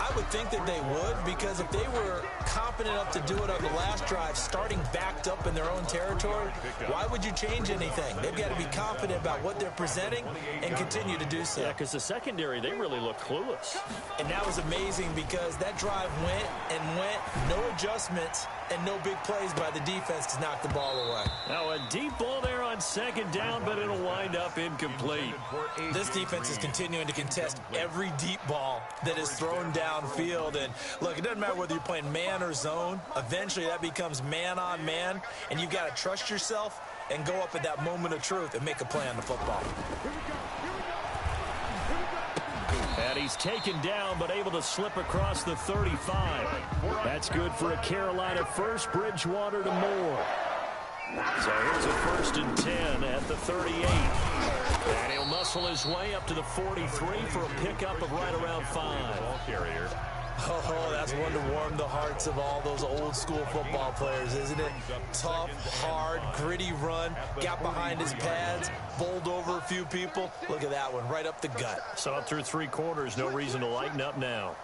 I would think that they would, because if they were confident enough to do it on the last drive, starting backed up in their own territory, why would you change anything? They've got to be confident about what they're presenting and continue to do so. Yeah, because the secondary, they really look clueless. And that was amazing because that drive went and went, no adjustments, and no big plays by the defense to knock the ball away. Now a deep ball there on second down, but it'll wind up incomplete. This defense is continuing to contest every deep ball that is thrown downfield. And look, it doesn't matter whether you're playing man or zone. Eventually that becomes man on man, and you've got to trust yourself and go up at that moment of truth and make a play on the football. And he's taken down, but able to slip across the 35. That's good for a Carolina first. Bridgewater to Moore. So here's a 1st and 10 at the 38. And he'll muscle his way up to the 43 for a pickup of right around 5. Ball carrier. Oh, that's one to warm the hearts of all those old school football players, isn't it? Tough, hard, gritty run, got behind his pads, bowled over a few people. Look at that one, right up the gut. So up through 3 quarters, no reason to lighten up now.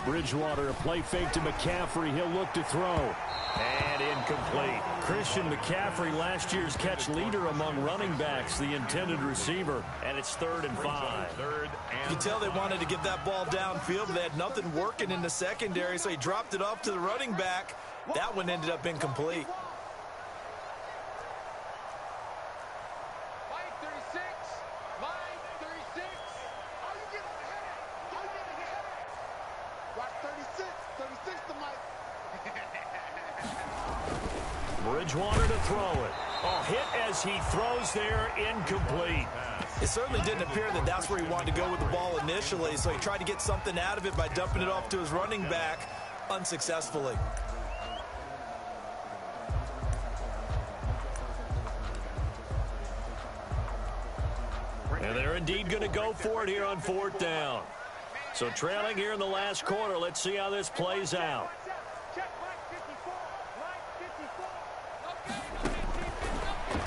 Bridgewater, a play fake to McCaffrey. He'll look to throw. And incomplete. Christian McCaffrey, last year's catch leader among running backs, the intended receiver. And it's 3rd and 5. You can tell they wanted to get that ball downfield, but they had nothing working in the secondary, so he dropped it off to the running back. That one ended up incomplete. Bridgewater to throw it. Oh, hit as he throws there, incomplete. It certainly didn't appear that that's where he wanted to go with the ball initially, so he tried to get something out of it by dumping it off to his running back unsuccessfully. And they're indeed going to go for it here on 4th down. So trailing here in the last quarter, let's see how this plays out.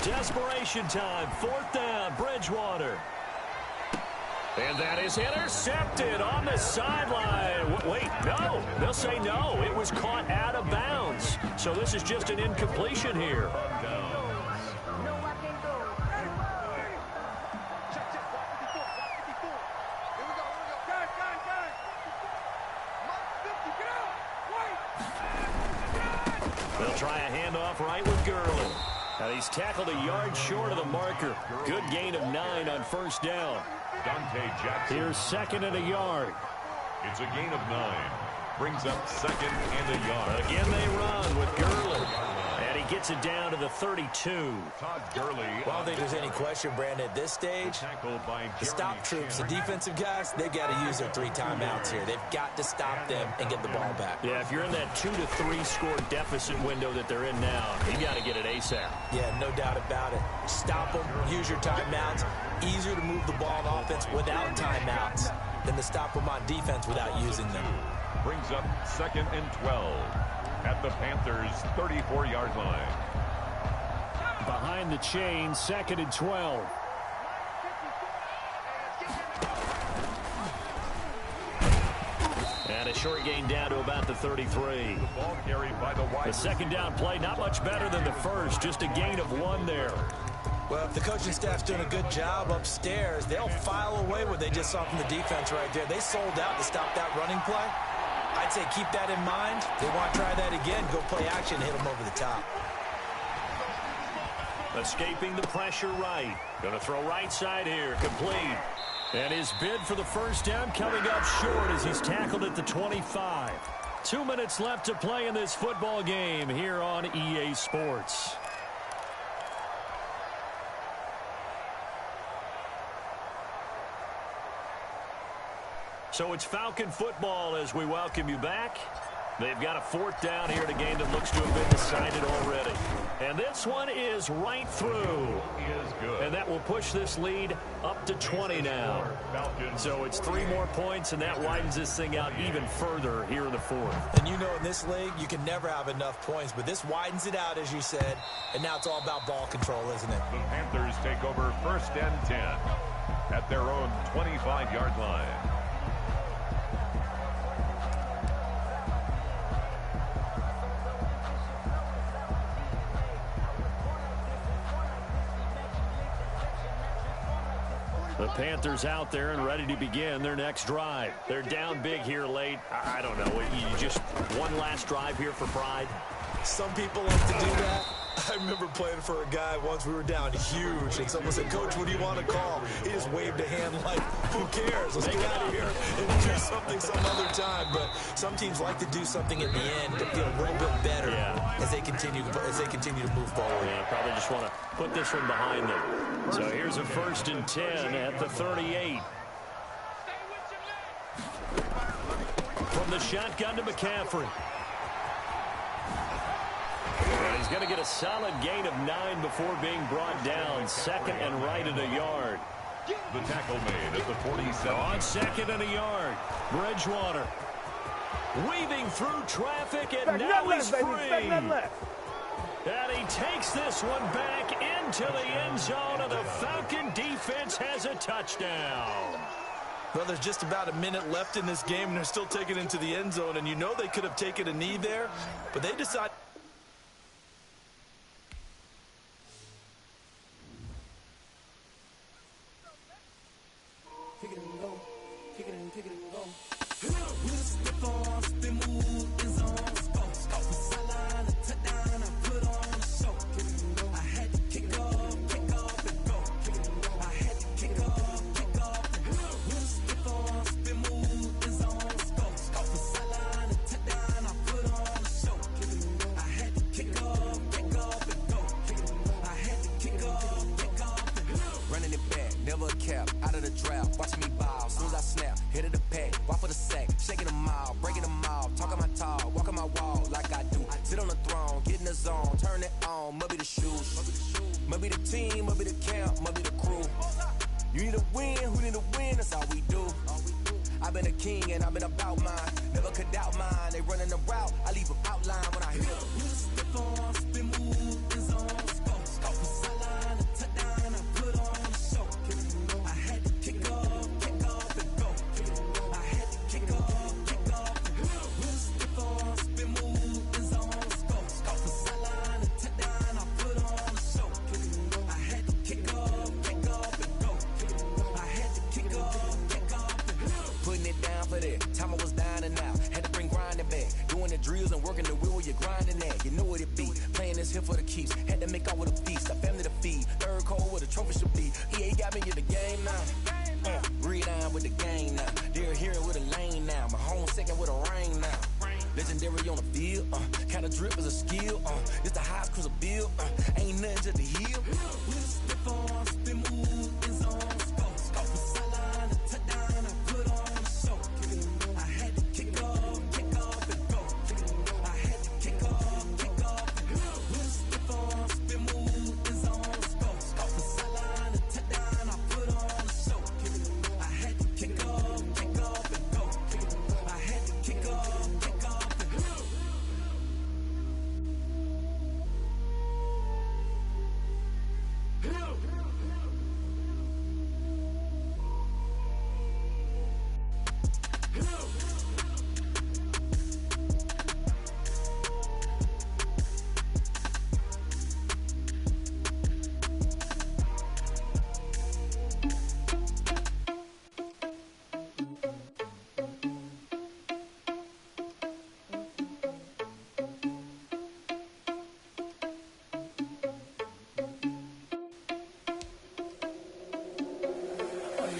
Desperation time, 4th down, Bridgewater. And that is intercepted on the sideline. Wait, no, they'll say no. It was caught out of bounds. So this is just an incompletion here. They'll try a handoff right with Gurley. Now he's tackled a yard short of the marker. Good gain of 9 on 1st down. Dante Jackson. Here's 2nd and a yard. It's a gain of 9. Brings up 2nd and a yard. Again they run with Gurley. And he gets it down to the 32. Todd Gurley. Well, I don't think there's any question, Brandon, at this stage, the stop troops, the defensive guys, they've got to use their 3 timeouts here. They've got to stop them and get the ball back. Yeah, if you're in that 2 to 3 score deficit window that they're in now, you got to get it ASAP. Yeah, no doubt about it. Stop them, use your timeouts. Easier to move the ball on offense without timeouts than to stop them on defense without using them. Brings up 2nd and 12 at the Panthers' 34-yard line. Behind the chain, 2nd and 12. And a short gain down to about the 33. The ball carried by the wide. The second down play, not much better than the first. Just a gain of 1 there. Well, if the coaching staff's doing a good job upstairs, they'll file away what they just saw from the defense right there. They sold out to stop that running play. I'd say keep that in mind. They want to try that again, go play action, hit them over the top. Escaping the pressure right. Going to throw right side here. Complete. And his bid for the first down coming up short as he's tackled at the 25. 2 minutes left to play in this football game here on EA Sports. So it's Falcon football as we welcome you back. They've got a 4th down here in a game that looks to have been decided already. And this one is right through. Is good. And that will push this lead up to 20 now. So it's 3 more points, and that widens this thing out even further here in the 4th. And you know in this league, you can never have enough points, but this widens it out, as you said, and now it's all about ball control, isn't it? The Panthers take over 1st and 10 at their own 25-yard line. The Panthers out there and ready to begin their next drive. They're down big here late. I don't know. You just one last drive here for pride? Some people like to do that. I remember playing for a guy once. We were down huge, and someone said, "Coach, what do you want to call?" He just waved a hand like, "Who cares? Let's get out of here and do something some other time." But some teams like to do something at the end to feel a little bit better as they continue to move forward. Yeah, probably just want to put this one behind them. So here's a 1st and 10 at the 38. From the shotgun to McCaffrey. And he's going to get a solid gain of 9 before being brought down. 2nd and right at a yard. The tackle made at the 47. On 2nd and a yard. Bridgewater weaving through traffic, and now he's free. And he takes this one back into the end zone, and the Falcon defense has a touchdown. Well, there's just about a minute left in this game, and they're still taking it into the end zone. And you know they could have taken a knee there, but they decided. Kick it and go. Kick it and kick it and go. With a stiff arm, spin move, end zone, scope. Scope the sideline, a touchdown, I put on a show. I had to kick off and go. I had to kick off and go. With a stiff arm, spin move, end zone, scope. Scope the sideline, a touchdown, I put on a show. I had to kick off and go. I had to kick off and go. Running it back, never a cap, out of the draft. Watching me ball, soon as I snap, hit of the pack, walk for the sack, shaking them all, breaking them all, talking my talk, walking my wall like I do. Sit on the throne, get in the zone, turn it on, must be the shoes, must be the team, must be the camp, must be the crew. You need a win, who need a win, that's all we do. I've been a king and I've been about mine, never could doubt mine. They running the route, I leave them outline when I hit them. You just step on, spin move, end zone, scope, scope the sideline, a touchdown, I put on a show. I had to kick off and go. I had to kick off and go. With a stiff arm, spin move, end zone, scope, scope the sideline, a touchdown, I put on a show. I had to kick off and go. I had to kick off and go. Putting it down for that. Time I was down and out. Had to bring grinding back. Doing the drills and working the wheel, you're grinding that. You know what it be. Playing this here for the keeps. Had to make all with a feast. A family to feed. Third cold where the trophy should be. EA got me in the game now. Breathe down with the game now. They're here with a lane now. My home second with a rain now. Legendary on the field. Kind of drip is a skill. It's the highest cruiser bill. Ain't nothing to the heel. With a stiff arm, spin move, end zone, scope. Scope the sideline, a touchdown, I put on a show. I had to kick off and go. I had to kick off and go. With a stiff arm, spin move, end zone, scope. Scope the sideline, a touchdown, I put on a show. I had to kick off and go. I had to kick off and go.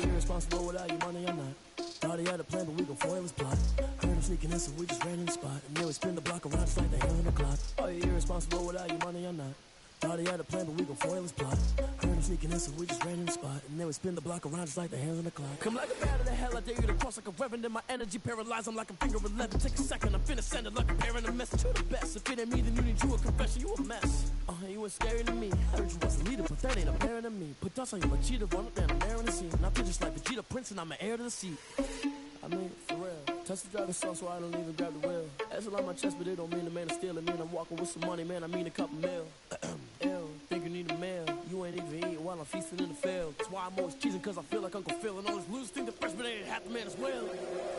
you irresponsible without your money or not? Thought he had a plan, but we gon' foil his plot. Heard him sneaking in, so we just ran in the spot. And then we spin the block around just like the hands on the clock. Are you irresponsible without your money or not? Thought he had a plan, but we gon' foil his plot. Heard him sneaking in, so we just ran in the spot. And then we spin the block around just like the hands on the clock. Come like a bat of the hell, I dare you to cross like a reverend. In my energy paralyzed, I'm like a finger 11. Take a second, I'm finna send it like a parent. A message to the best. If it ain't me, then you need you a confession. You a mess. You was scary to me. I heard you was a leader, but that ain't apparent to me. Put dust on you, Vegeta, run up down the air in the scene. And I feel just like Vegeta Prince, and I'm an heir to the seat. I mean, for real. Touch the driver's sauce, so I don't even grab the wheel. That's on my chest, but it don't mean the man is stealing. Mean I'm walking with some money, man. I mean a couple mil. Ew, think you need a meal. You ain't even eating while I'm feasting in the field. That's why I'm always cheesing, cause I feel like Uncle Phil. And all those losers think the freshman ain't half the man as well.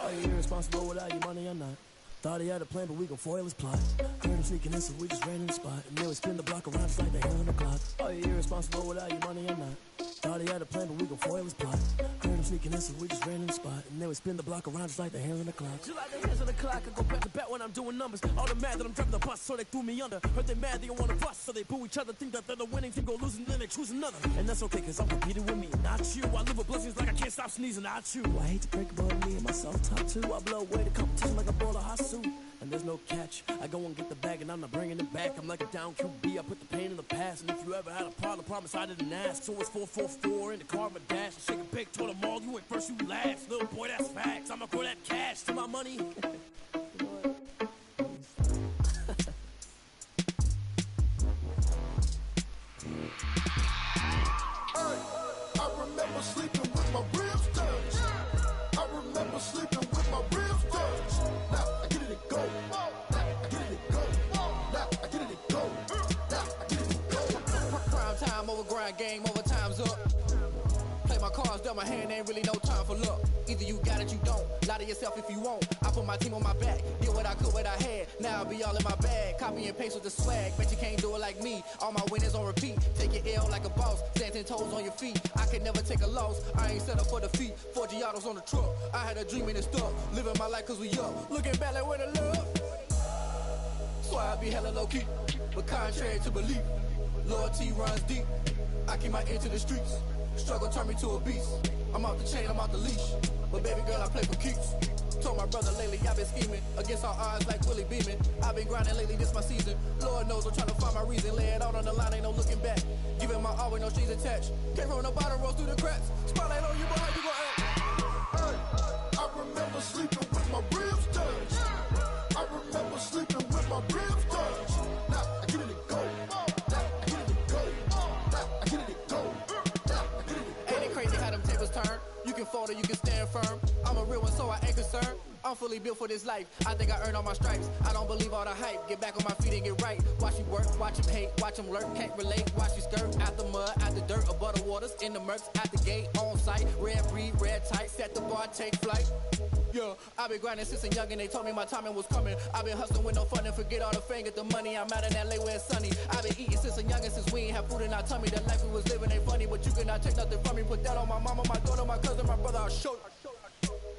Are you irresponsible without your money or not? Thought he had a plan, but we gon' foil his plot. Heard him sneaking in, so we just ran in the spot. And then we spin the block around just like the hands on the clock. Are you irresponsible without your money or not? Thought he had a plan, but we gon' foil his plot. Heard him sneaking in, so we just ran in the spot. And then we spin the block around just like the hands on the clock. Just like the hands on the clock, I go back to back when I'm doing numbers. All the mad that I'm driving the bus, so they threw me under. Heard they mad, they don't wanna bust, so they boo each other. Think that they're the winning team, go losing, then they choose another. And that's okay, cause I'm competing with me, not you. I live with blessings like I can't stop sneezing, not you. I hate to break about me and myself top two. I blow away the competition like a bowl of hot soup. And there's no catch. I go and get the bag and I'm not bringing it back. I'm like a down QB, I put the pain in the past. And if you ever had a problem, promise I didn't ask. So it's 4-4-4 in the car of a dash. I shake a big, told them all, you went first, you last. Little boy, that's facts. I'ma throw that cash to my money. I remember sleeping with my ribs touched. I remember sleeping with my ribs touched. Now I get it and go. Now I get it and go. Now I get it and go. Now I get it and go. Prime time over grind game, over time's up. Play my cards, dealt my hand, ain't really no time for luck. Either you got it, you don't. Lie to yourself if you won't. I put my team on my back, did what I could, what I had. Now I'll be all in my bag, copy and paste with the swag. Bet you can't do it like me. All my winners on repeat. Take your L like a boss, stand 10 toes on your feet. I can never take a loss. I ain't set up for defeat. 4 Giottos on the truck. I had a dream and it stuck. Living my life cause we up. Looking back like where the love. So I be hella low key, but contrary to belief, loyalty runs deep. I keep my ear to the streets. Struggle turned me to a beast. I'm out the chain, I'm out the leash. But baby girl, I play for keeps. Told my brother lately, I've been scheming against all odds like Willie Beeman. I've been grinding lately, this my season. Lord knows I'm trying to find my reason. Lay it out on the line, ain't no looking back. Giving my all with no strings attached. Came from the bottom, rose through the cracks. Spotlight on you, boy, how you gon' act? Hey, I remember sleeping with my ribs touched. I remember sleeping with my ribs touched. Now I get it and go. Now I get it and go. Now I get it and go. Now I get it and go. Ain't it crazy how them tables turn? You can fold or you can stand firm. I'm a real one, so I ain't concerned. I'm fully built for this life. I think I earned all my stripes. I don't believe all the hype. Get back on my feet and get right. Watch you work, watch him hate, watch him lurk. Can't relate, watch you skirt. Out the mud, out the dirt, above the waters, in the murks, out the gate, on site. Red breed, red tight, set the bar, take flight. Yeah, I've been grinding since a youngin'. They told me my timing was coming. I've been hustling with no fun and forget all the fame, get the money. I'm out in LA where it's sunny. I've been eating since a youngin', since we ain't have food in our tummy. The life we was living ain't funny, but you cannot take nothing from me. Put that on my mama, my daughter, my cousin, my brother, I'll show you.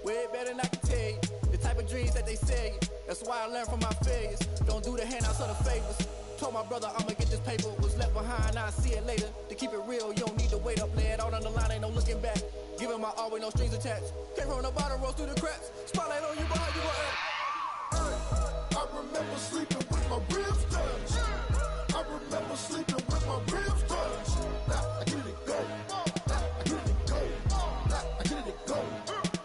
Way better than I can tell you. The type of dreams that they say. That's why I learned from my failures. Don't do the handouts or the favors. Told my brother I'ma get this paper. Was left behind, I'll see it later. To keep it real, you don't need to wait up. Lay it out on the line, ain't no looking back. Giving my all with no strings attached. Came from the bottom, rose through the cracks. Spotlight on you, boy, how you gon' act? Hey, I remember sleeping with my ribs touched. I remember sleeping with my ribs touched. Now I get it and go. Now I get it and go. Now I get it and go.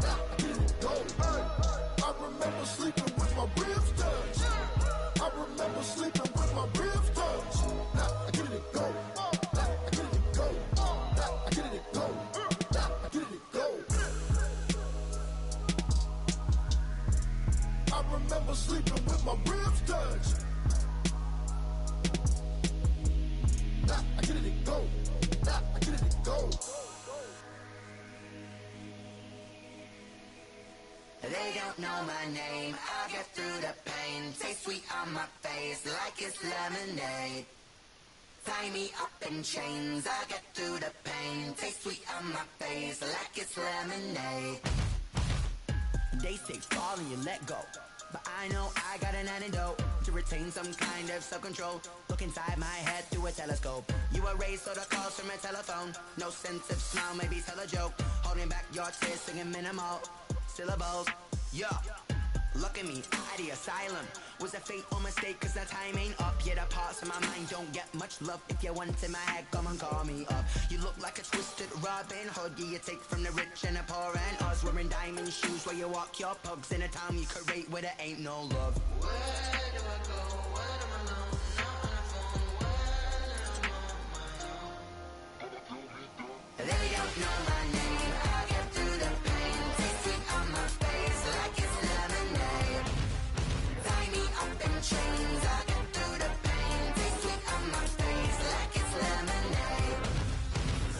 Now I get it and go. Hey, I remember sleeping with my ribs touched. I remember sleeping with my ribs touched. Now I get it and go. Now I get it and go. Now I get it and go. Now I get it and go. I remember sleeping with my ribs touched. Now I get it and go. Now I get it and go. They don't know my name, I'll get through the pain. Taste sweet on my face like it's lemonade. Tie me up in chains, I'll get through the pain. Taste sweet on my face like it's lemonade. They say fall and you let go, but I know I got an antidote to retain some kind of self-control. Look inside my head through a telescope. You erase all the calls from a telephone. No sense of smile, maybe tell a joke. Holding back your tears, singing minimal syllables. Yeah. Look at me, at the asylum. Was a fate or mistake, cause the time ain't up. Yet the parts of my mind don't get much love. If you want in my head, come and call me up. You look like a twisted Robin Hood. You take from the rich and the poor and us. Wearing diamond shoes where you walk your pugs in a town you create where there ain't no love. Where do I go? When I'm alone? Not on the phone. When I'm on my own. They don't know my name. I get through the pain. Taste sweet on my face like it's lemonade. Tie me up in chains. I get through the pain. Taste sweet on my face like it's lemonade.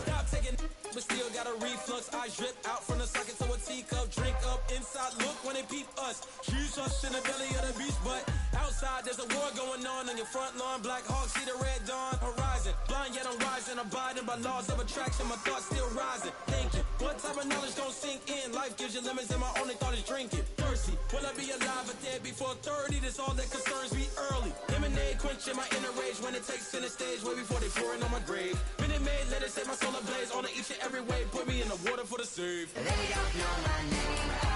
Stop taking but still got a reflux. I drip out from the socket to a teacup. Drink up inside, look when they peep us. Choose us in the belly of the beast, but outside there's a war going on your front lawn. Black Hawk, see the red dawn horizon. Blind yet I'm rising, abiding by laws of attraction. My thoughts still rising. Thinking, what type of knowledge don't sink in? Life gives you limits and my only thought is drinking. Thirsty, will I be alive or dead before 30? That's all that concerns me early. Lemonade quenching my inner rage when it takes center stage way before they pour it on my grave. Minute Maid, let it set my soul ablaze on each and every way. Put me in the water for the save. They don't know my name.